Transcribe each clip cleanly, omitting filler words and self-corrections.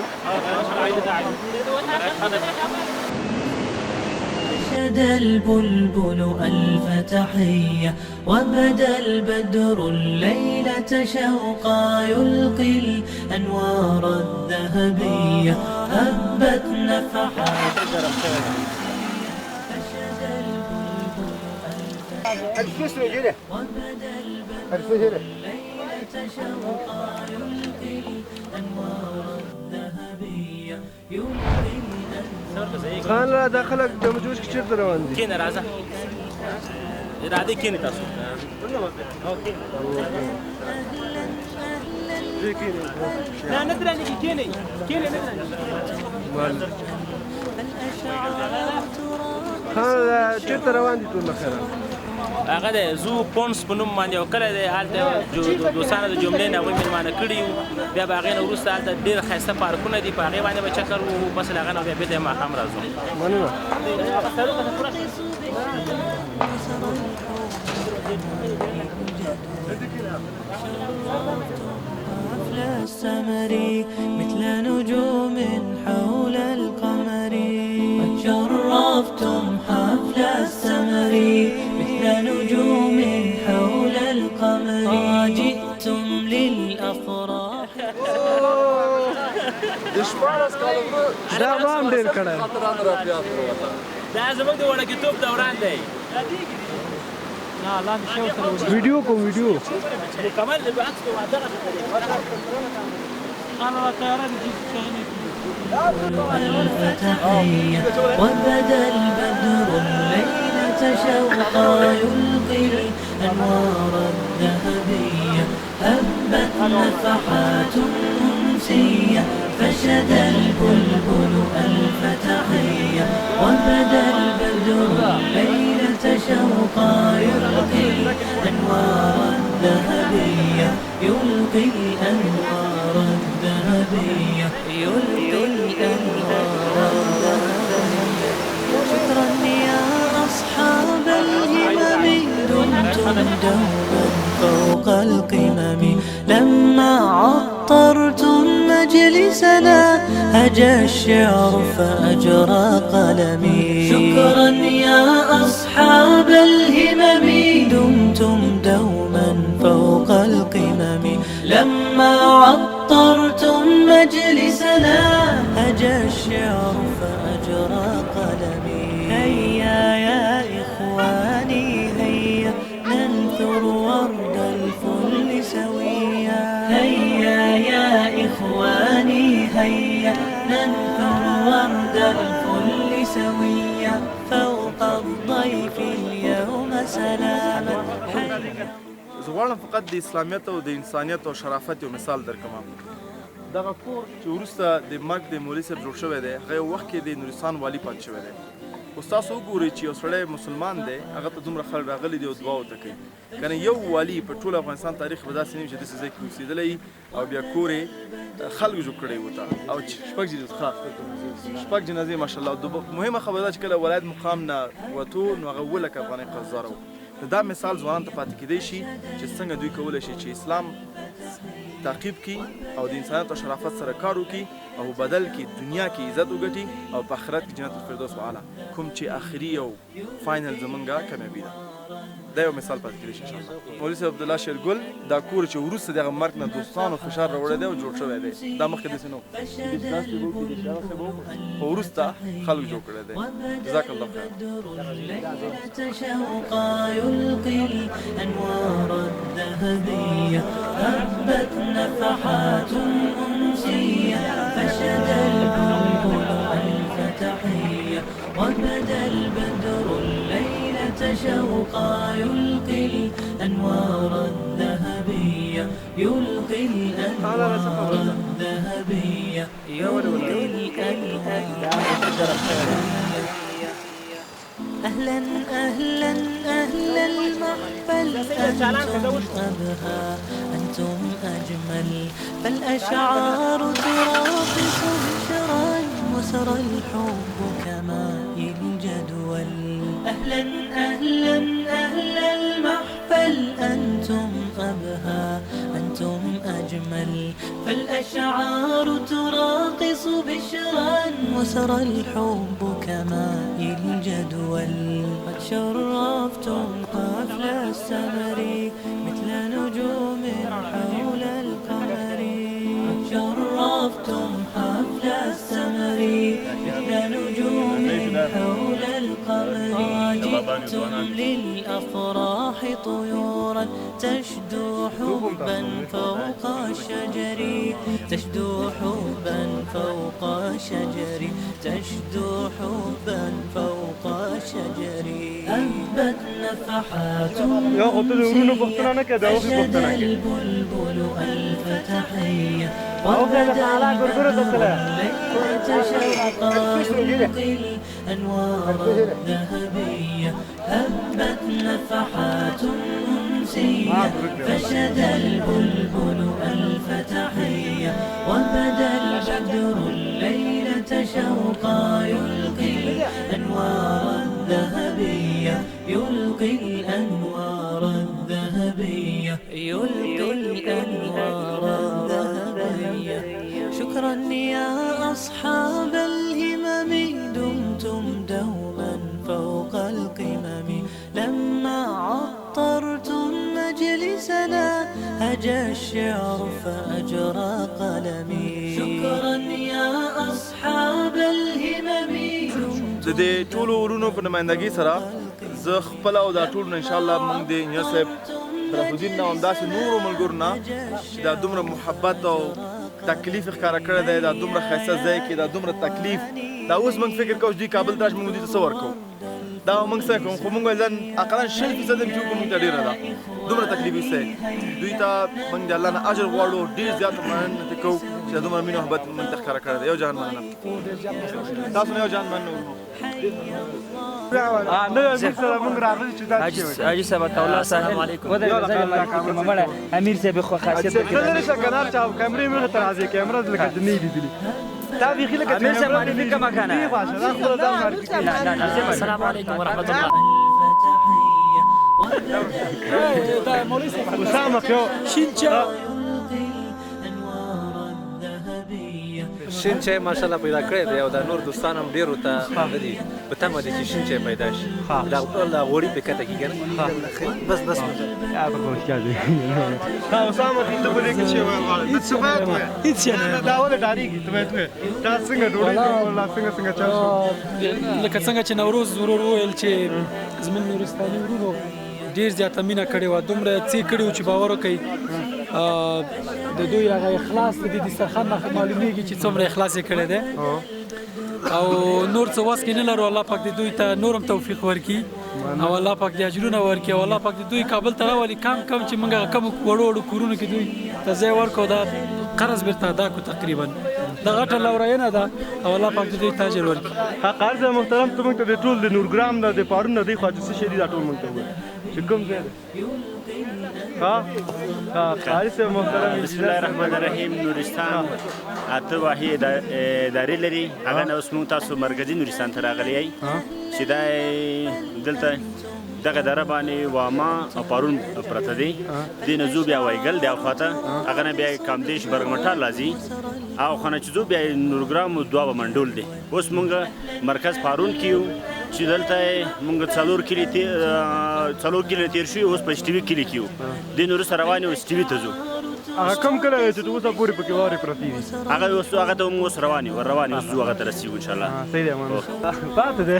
نشد البلبل ألف تحية وبدا البدر الليلة شوقا يلقي الأنوار الذهبية هبت نفحات وبدا البدر الليلة شوقا يلقي الأنوار الذهبية خان را داخلك د مجوش کې چیرته روان دي؟ کینه راځه راځي کینه تاسو لا ندراني كيني ندراني خان چیرته روان دي ټول خیره؟ هغه د زو پونس په نوم باندې وکړه د هلته دوستانو د جملې نه هغوی مېلمانه کړي وو بیا به هغې نه وروسته هلته ډېر ښایسته پارکونه دي په هغې باندې به چکر ووهو بس له هغه نه بیا بېرته ماښام راځو مننه السمر مثل نجوم حول القمر قد شرفتم حفل السمر مثل نجوم حول القمر جئتم للأفراح دا ما هم ډېر کړی دا زموږ د وړکتوب دوران دی ویډیو کوم ویډیو کمال بالعکس دغه ألف تحية وبدا البدر الليلة شوقا يلقي الأنوار الذهبية هبت نفحات أنسية فشد البلبل ألف تحية وبدا البدر الليلة شوقا يلقي الأنوار الذهبية يلقي الأنوار الذهبية يلقي الأنوار الذهبية شكرا يا أصحاب الهمم دمتم دوما فوق القمم لما عطرتم مجلسنا هجى الشعر فأجرى قلمي شكرا يا أصحاب الهمم دمتم دوما فوق القمم لما عطرتم مجلسنا هجى الشعر فأجرى قلمي هيا يا إخواني هيا ننثر ورد الفل سويا هيا يا إخواني هيا ننثر ورد الفل سويا فوق الضيف اليوم سلاما زه غواړم فقط د اسلامیت او د انسانیت او شرافت یو مثال درکړم دغه کور چې وروسته د مرګ د مولوي صاحب جوړ شوی دی هغه یو وخت کې د نورستان والي پاتې شوی دی اوس تاسو وګورئ چې یو سړی مسلمان دی هغه ته دومره خلک راغلي دي او دعا ورته کوي که نه یو والي په ټول افغانستان تاریخ به داسې نه وي چې داسې ځای کې اوسېدلی او بیا کور یې خلکو جوړ کړی ورته او شپږ جنازې ماشاءالله مهمه خبره ده چې کله ولایت مقام نه وتو نو هغه 7 لکه افغانۍ قرضداره وو دا مثال ځوانانو ته پاتې کېدی شي چې څنګه دوی کولی شي چې اسلام تعقیب کړي او د انسانیت او شرافت سره کار وکړي او بدل کې دنیا کې عزت وګټي او په آخرت کې جنت الفردوس واعلی کوم چې آخري او فاینل زمونږه کامیابي ده دا یو مثال پاتې کېدی شي انشاءالله مولوي صاحب عبدالله شیرګل دا کور چې وروسته د هغه مرګ نه دوستانو فشار راوړی دی او جوړ شوی دی دا مخکې داسې نه و خو وروسته خلک جوړ کړی دی جزاک الله خیر شوقا يلقي الأنوار الذهبية هبت نفحات أنسية فشد البلبل ألف تحية وبدا البدر الليلة شوقا يلقي الأنوار الذهبية يلقي الأنوار الذهبية يلقي الأنوار أهلا أهلا أهلا المحفل أنتم أبهى أنتم أجمل فالأشعار تراقص شرا وسرى الحب كماء الجدول أهلا أهلا أهلا المحفل أنتم أبهى أنتم أجمل فالأشعار تراقص ينغص بشرا وسرى الحب كماء الجدول قد شرفتم قفل السمر مثل نجوم حول القمر قد شرفتم حفل السمر مثل نجوم حول القمر جئتم للأفراح طيورا تشدو حبا فوق الشجر تشدو حبا فوق الشجر تشدو حبا فوق الشجر هبت نفحات فشد البلبل ألف تحية وبدا الليل تشوقا يلقي الأنوار الذهبية هبت نفحات أنسية فشد البلبل ألف تحية وبدا البدر الليلة شوقا يلقي الأنوار الذهبية يلقي الأنوار الذهبية يلقي الأنوار الذهبية شكرا يا أصحاب الهمم دمتم دوما فوق القمم لما عطرتم مجلسنا هجا الشعر فأجرى قلمي شكرا يا أصحاب الهمم د دې ټولو ورونو په نمایندګۍ سره زه خپله او دا ټول ان شاء الله موږ د انجینر صاحب شرفالدین نه همداسې نورو ملګرو نه چې دا دومره محبت او تکلیف ښکاره کړی دی دا دومره ښایسته ځای کې دا دومره تکلیف دا اوس موږ فکر کوو چې دوی کابل ته راشي موږ دوی ته څه ورکوو دا موږ څه کوو خو موږ ویل ځان اقلا 100% هم چې وکړو موږ ته ډېره ده دومره تکلیف ایستی دوی ته موږ د الله نه اجر غواړو ډېر زیات مننه ترې کوو چې دا دومره مینه محبت موږ ته ښکاره کړی دی یو جهان مننه تاسو نه یو جهان مننه حاجی صاحب الله السلام علیکم امیر صاحب خو خاصیت کنار چاو کیمرې مې ته راځي کیمرا لکه د نه لیدلی دا ویخي لکه امیر صاحب باندې کومه کنه السلام علیکم ورحمت الله دا مولوی صاحب اسامه یو شینچا شین چای ماشاءالله پیدا کړی دی او دا نور دوستان هم ډېر ورته دي په تمه دي چې شین چای پیدا شي دا غوړي پې کته کېږي نه بس دا اسامه ته په دې کې چې وایي هیڅ نه دا ولې ډارېږي ته باید وایې دا څنګه ډوډۍ ولا څنګه چل شو لکه څنګه چې نوروز ورور وویل چې زموږ نورستاني ورونو ډېر زیاته مینه کړې وه دومره څه کړي وو چې باور وکړئ د دوی هغه اخلاص د دې دسترخوان نه معلومیږي چې څومره اخلاص یې کړی دی او نور څه وس کې نه لرو الله پاک دې دوی ته نور هم توفیق ورکړي او الله پاک دې اجرونه ورکړي او الله پاک دې دوی کابل ته راولي کم چې موږ کم وړو کورونو کې دوی ته ځای ورکړو دا قرض بیرته ادا کړو تقریبا دا غټه لورینه ده او الله پاک دې دوی ته اجر ورکړي قرض محترم ته موږ ته د ټول د نورګرام نه د پارون نه دی خو چې څه شي دي دا ټول موږ ته وایي چې کوم ځای قاری صاحب محترم بسم الله الرحمن الرحیم نورستان اته واحد ادارې لري هغه نه اوس موږ تاسو مرکزي نورستان ته راغلی یئ چې دا دلته دغه دره باندې واما او پارون پرته دی دې نه ځو بیا وایګل دی خواته هغه نه بیا کامدیش برګمټال راځي او خانه چې ځو بیا نورګرام دوه منډول دی اوس موږ مرکز پارون کیو چې دلته موږ څلور کلی تیر شو اوس په شتوي کلی کیو د نور سره روان یو شتوي ته ځو هغه کم کله چې اوسه پوری پکې واره پرتی دي هغه اوس هغه ته موږ روان یو ځو هغه ته رسیږو ان شاء الله صحیح دی مانه پاتې ده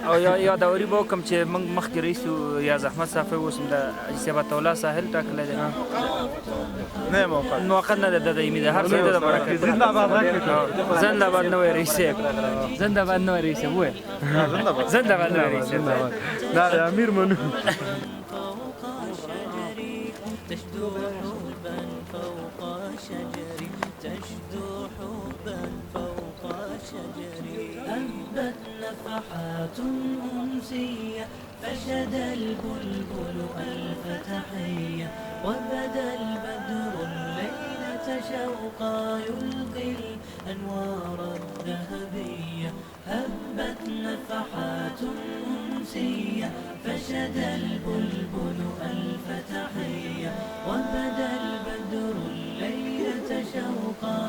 او یا دا وری به کوم چې موږ مخکې رئیس ریاض احمد صافی اوس د حسابات الله ساحل ټاکل دی نه موقت نه ده د امید هر څه د برکت زنده باد زنده باد نو رئیس زنده باد نو رئیس وای زنده باد نو رئیس دا امیر منو تشدو حبا فوق شجري تشدو حبا فوق شجري هبت نفحات أنسية فشد البلبل ألف تحية وبدا البدر الليلة شوقا يلقي الأنوار الذهبية هبت نفحات أنسية فشد البلبل ألف تحية وبدا البدر الليلة شوقا